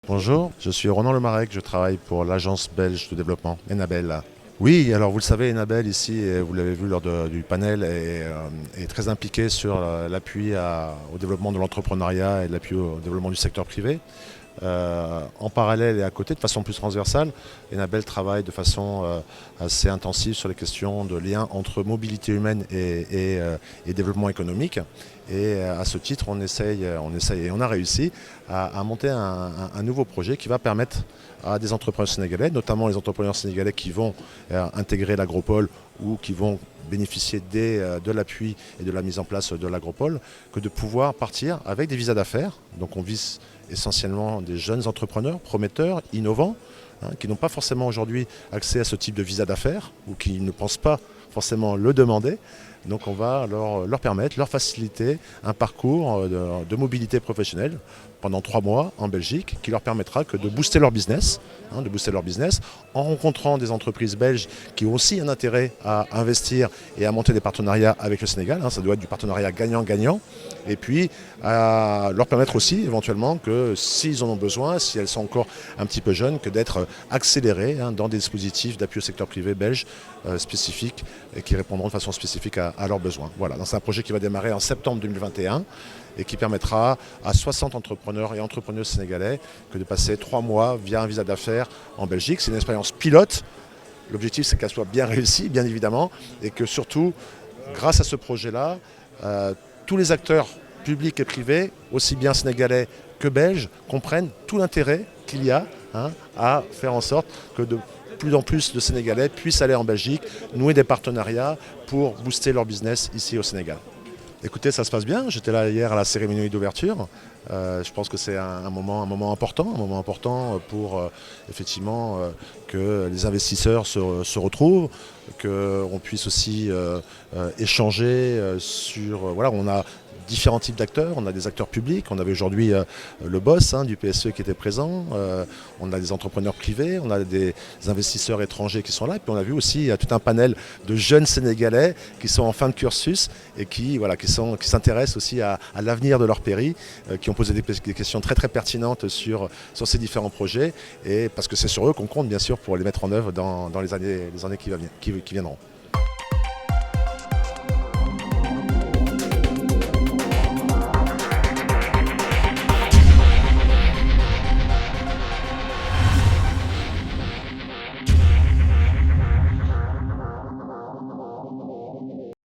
Bonjour, je suis Ronan Lemarec, je travaille pour l'agence belge de développement, Enabel. Oui, alors vous le savez, Enabel ici, et vous l'avez vu lors du panel, est très impliqué sur l'appui au développement de l'entrepreneuriat et l'appui au développement du secteur privé. En parallèle et à côté, de façon plus transversale, Enabel travaille de façon assez intensive sur les questions de lien entre mobilité humaine et développement économique. Et à ce titre, on essaye et on a réussi à monter un nouveau projet qui va permettre à des entrepreneurs sénégalais, notamment les entrepreneurs sénégalais qui vont intégrer l'agropole ou qui vont bénéficier de l'appui et de la mise en place de l'agropole, que de pouvoir partir avec des visas d'affaires. Donc on vise essentiellement des jeunes entrepreneurs, prometteurs, innovants, qui n'ont pas forcément aujourd'hui accès à ce type de visa d'affaires ou qui ne pensent pas forcément le demander. Donc on va leur permettre, leur faciliter un parcours de mobilité professionnelle pendant 3 mois en Belgique qui leur permettra de booster leur business, en rencontrant des entreprises belges qui ont aussi un intérêt à investir et à monter des partenariats avec le Sénégal. Ça doit être du partenariat gagnant-gagnant. Et puis à leur permettre aussi éventuellement que s'ils en ont besoin, si elles sont encore un petit peu jeunes, que d'être accélérées dans des dispositifs d'appui au secteur privé belge spécifiques et qui répondront de façon spécifique à leurs besoins. Voilà, c'est un projet qui va démarrer en septembre 2021 et qui permettra à 60 entrepreneurs et entrepreneuses sénégalais de passer 3 mois via un visa d'affaires en Belgique. C'est une expérience pilote. L'objectif, c'est qu'elle soit bien réussie, bien évidemment, et que surtout, grâce à ce projet-là, tous les acteurs publics et privés, aussi bien sénégalais que belges, comprennent tout l'intérêt qu'il y a à faire en sorte que de plus en plus de Sénégalais puissent aller en Belgique, nouer des partenariats pour booster leur business ici au Sénégal. Écoutez, ça se passe bien. J'étais là hier à la cérémonie d'ouverture. Je pense que c'est un moment important pour effectivement que les investisseurs se retrouvent, qu'on puisse aussi échanger sur... Voilà, on a différents types d'acteurs. On a des acteurs publics. On avait aujourd'hui le boss du PSE qui était présent. On a des entrepreneurs privés. On a des investisseurs étrangers qui sont là. Et puis on a vu aussi tout un panel de jeunes Sénégalais qui sont en fin de cursus et qui s'intéressent aussi à l'avenir de leur pays, qui ont posé des questions très très pertinentes sur ces différents projets. Et parce que c'est sur eux qu'on compte bien sûr pour les mettre en œuvre dans les années qui viendront.